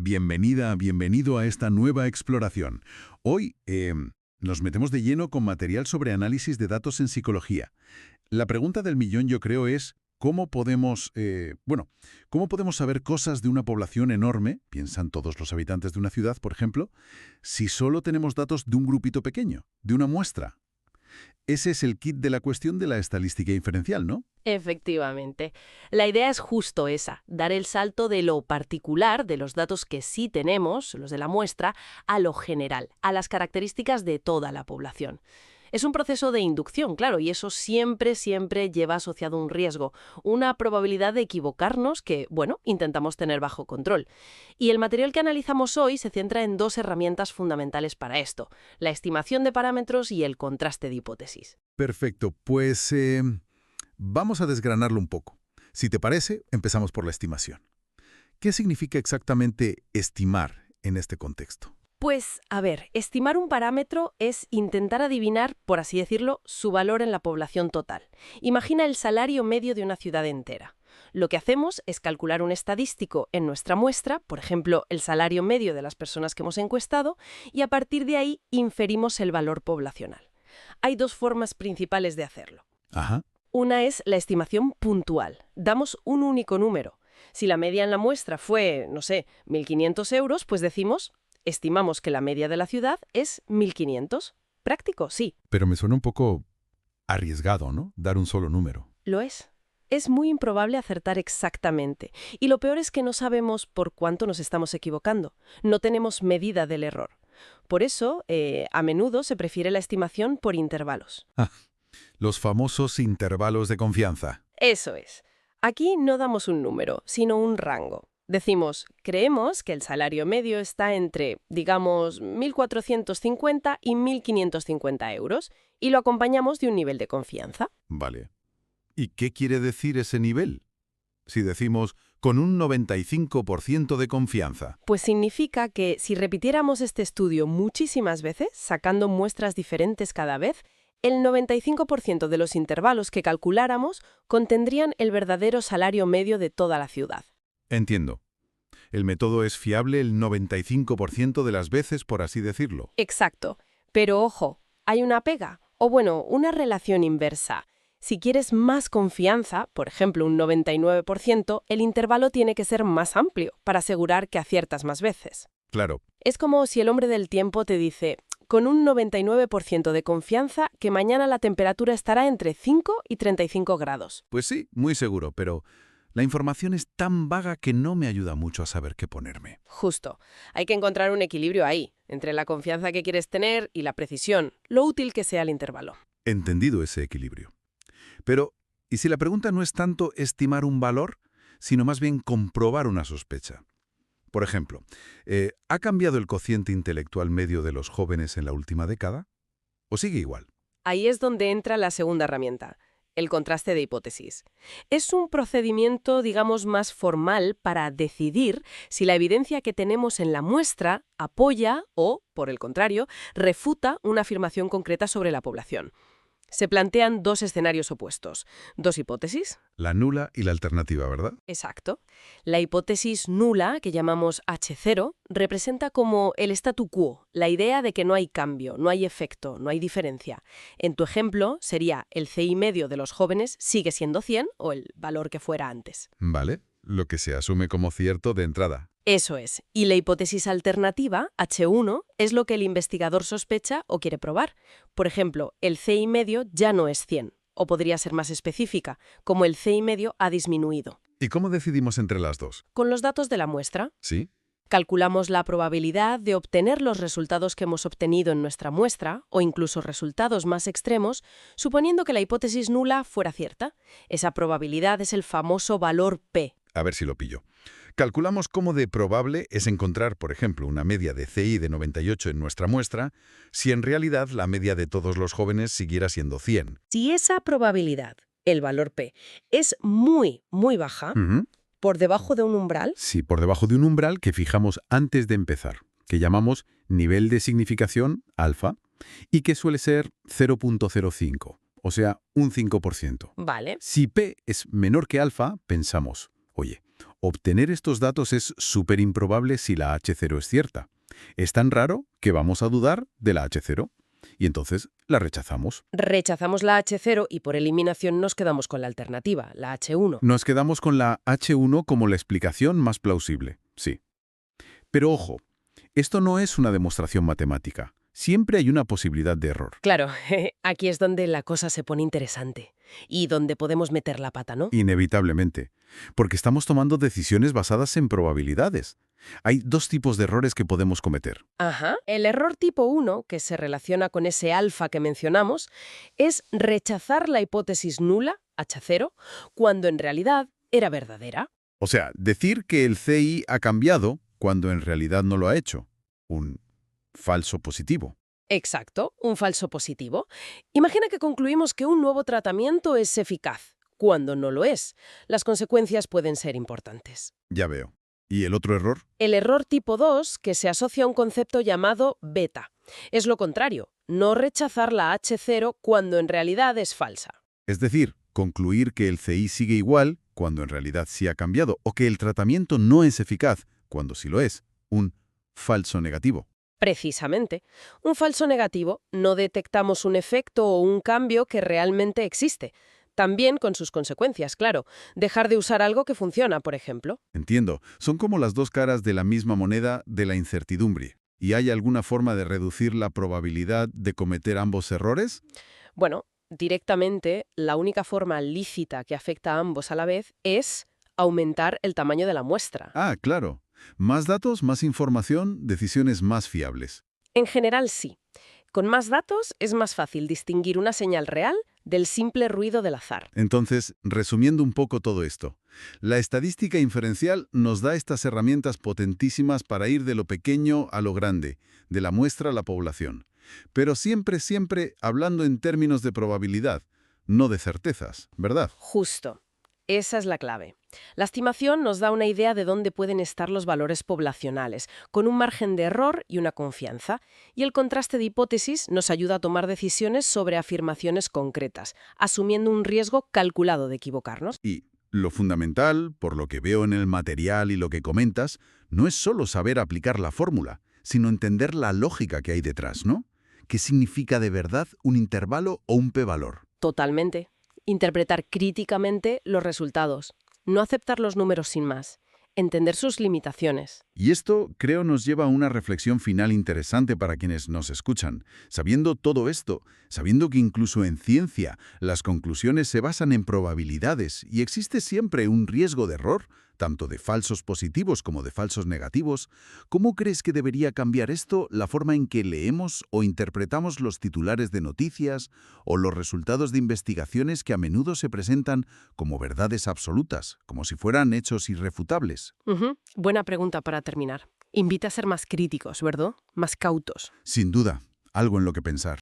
Bienvenida, bienvenido a esta nueva exploración. Hoy nos metemos de lleno con material sobre análisis de datos en psicología. La pregunta del millón, yo creo, es ¿cómo podemos, cómo podemos saber cosas de una población enorme, piensan todos los habitantes de una ciudad, por ejemplo, si solo tenemos datos de un grupito pequeño, de una muestra? Ese es el kit de la cuestión de la estadística inferencial, ¿no? Efectivamente. La idea es justo esa, dar el salto de lo particular, de los datos que sí tenemos, los de la muestra, a lo general, a las características de toda la población. Es un proceso de inducción, claro, y eso siempre lleva asociado un riesgo, una probabilidad de equivocarnos que, intentamos tener bajo control. Y el material que analizamos hoy se centra en dos herramientas fundamentales para esto, la estimación de parámetros y el contraste de hipótesis. Perfecto, pues vamos a desgranarlo un poco. Si te parece, empezamos por la estimación. ¿Qué significa exactamente estimar en este contexto? Pues, a ver, estimar un parámetro es intentar adivinar, por así decirlo, su valor en la población total. Imagina el salario medio de una ciudad entera. Lo que hacemos es calcular un estadístico en nuestra muestra, por ejemplo, el salario medio de las personas que hemos encuestado, y a partir de ahí inferimos el valor poblacional. Hay dos formas principales de hacerlo. Ajá. Una es la estimación puntual. Damos un único número. Si la media en la muestra fue, 1.500 euros, pues decimos, estimamos que la media de la ciudad es 1.500. Práctico, sí. Pero me suena un poco arriesgado, ¿no? Dar un solo número. Lo es. Es muy improbable acertar exactamente. Y lo peor es que no sabemos por cuánto nos estamos equivocando. No tenemos medida del error. Por eso, a menudo se prefiere la estimación por intervalos. Los famosos intervalos de confianza. Eso es. Aquí no damos un número, sino un rango. Decimos, creemos que el salario medio está entre, digamos, 1.450 y 1.550 euros, y lo acompañamos de un nivel de confianza. Vale. ¿Y qué quiere decir ese nivel? Si decimos con un 95% de confianza. Pues significa que si repitiéramos este estudio muchísimas veces, sacando muestras diferentes cada vez, el 95% de los intervalos que calculáramos contendrían el verdadero salario medio de toda la ciudad. Entiendo. El método es fiable el 95% de las veces, por así decirlo. Exacto. Pero ojo, hay una pega, o una relación inversa. Si quieres más confianza, por ejemplo un 99%, el intervalo tiene que ser más amplio para asegurar que aciertas más veces. Claro. Es como si el hombre del tiempo te dice, con un 99% de confianza, que mañana la temperatura estará entre 5 y 35 grados. Pues sí, muy seguro, pero la información es tan vaga que no me ayuda mucho a saber qué ponerme. Justo. Hay que encontrar un equilibrio ahí, entre la confianza que quieres tener y la precisión, lo útil que sea el intervalo. Entendido ese equilibrio. Pero, ¿y si la pregunta no es tanto estimar un valor, sino más bien comprobar una sospecha? Por ejemplo, ¿ha cambiado el cociente intelectual medio de los jóvenes en la última década? ¿O sigue igual? Ahí es donde entra la segunda herramienta, el contraste de hipótesis. Es un procedimiento, digamos, más formal para decidir si la evidencia que tenemos en la muestra apoya o, por el contrario, refuta una afirmación concreta sobre la población. Se plantean dos escenarios opuestos, dos hipótesis. La nula y la alternativa, ¿verdad? Exacto. La hipótesis nula, que llamamos H0, representa como el statu quo, la idea de que no hay cambio, no hay efecto, no hay diferencia. En tu ejemplo, sería el CI medio de los jóvenes sigue siendo 100 o el valor que fuera antes. Vale, lo que se asume como cierto de entrada. Eso es. Y la hipótesis alternativa, H1, es lo que el investigador sospecha o quiere probar. Por ejemplo, el CI medio ya no es 100, o podría ser más específica, como el CI medio ha disminuido. ¿Y cómo decidimos entre las dos? Con los datos de la muestra, ¿Sí? calculamos la probabilidad de obtener los resultados que hemos obtenido en nuestra muestra, o incluso resultados más extremos, suponiendo que la hipótesis nula fuera cierta. Esa probabilidad es el famoso valor P. A ver si lo pillo. Calculamos cómo de probable es encontrar, por ejemplo, una media de CI de 98 en nuestra muestra, si en realidad la media de todos los jóvenes siguiera siendo 100. Si esa probabilidad, el valor P, es muy baja, por debajo de un umbral, Sí, por debajo de un umbral que fijamos antes de empezar, que llamamos nivel de significación alfa, y que suele ser 0.05, o sea, un 5%. vale, Si P es menor que alfa, pensamos, oye, Obtener estos datos es súper improbable si la H0 es cierta. Es tan raro que vamos a dudar de la H0 y entonces la rechazamos. Rechazamos la H0 y por eliminación nos quedamos con la alternativa, la H1. Nos quedamos con la H1 como la explicación más plausible, sí. Pero ojo, esto no es una demostración matemática. Siempre hay una posibilidad de error. Claro, aquí es donde la cosa se pone interesante y donde podemos meter la pata, ¿no? Inevitablemente, porque estamos tomando decisiones basadas en probabilidades. Hay dos tipos de errores que podemos cometer. Ajá. El error tipo 1, que se relaciona con ese alfa que mencionamos, es rechazar la hipótesis nula, H0, cuando en realidad era verdadera. O sea, decir que el CI ha cambiado cuando en realidad no lo ha hecho. Un falso positivo. Exacto, un falso positivo. Imagina que concluimos que un nuevo tratamiento es eficaz, cuando no lo es. Las consecuencias pueden ser importantes. Ya veo. ¿Y el otro error? El error tipo 2, que se asocia a un concepto llamado beta. Es lo contrario, no rechazar la H0 cuando en realidad es falsa. Es decir, concluir que el CI sigue igual cuando en realidad sí ha cambiado, o que el tratamiento no es eficaz cuando sí lo es. Un falso negativo. Precisamente, un falso negativo no detectamos un efecto o un cambio que realmente existe. También con sus consecuencias, claro. Dejar de usar algo que funciona, por ejemplo. Entiendo. Son como las dos caras de la misma moneda de la incertidumbre. ¿Y hay alguna forma de reducir la probabilidad de cometer ambos errores? Bueno, directamente, la única forma lícita que afecta a ambos a la vez es aumentar el tamaño de la muestra. Ah, claro. Más datos, más información, decisiones más fiables. En general, sí. Con más datos es más fácil distinguir una señal real del simple ruido del azar. Entonces, resumiendo un poco todo esto, la estadística inferencial nos da estas herramientas potentísimas para ir de lo pequeño a lo grande, de la muestra a la población. Pero siempre, siempre hablando en términos de probabilidad, no de certezas, ¿verdad? Justo. Esa es la clave. La estimación nos da una idea de dónde pueden estar los valores poblacionales, con un margen de error y una confianza, y el contraste de hipótesis nos ayuda a tomar decisiones sobre afirmaciones concretas, asumiendo un riesgo calculado de equivocarnos. Y lo fundamental, por lo que veo en el material y lo que comentas, no es solo saber aplicar la fórmula, sino entender la lógica que hay detrás, ¿no? ¿Qué significa de verdad un intervalo o un p-valor? Totalmente. Interpretar críticamente los resultados. No aceptar los números sin más. Entender sus limitaciones. Y esto, creo, nos lleva a una reflexión final interesante para quienes nos escuchan. Sabiendo todo esto, sabiendo que incluso en ciencia las conclusiones se basan en probabilidades y existe siempre un riesgo de error, tanto de falsos positivos como de falsos negativos, ¿cómo crees que debería cambiar esto la forma en que leemos o interpretamos los titulares de noticias o los resultados de investigaciones que a menudo se presentan como verdades absolutas, como si fueran hechos irrefutables? Buena pregunta para terminar. Invita a ser más críticos, ¿verdad? Más cautos. Sin duda, algo en lo que pensar.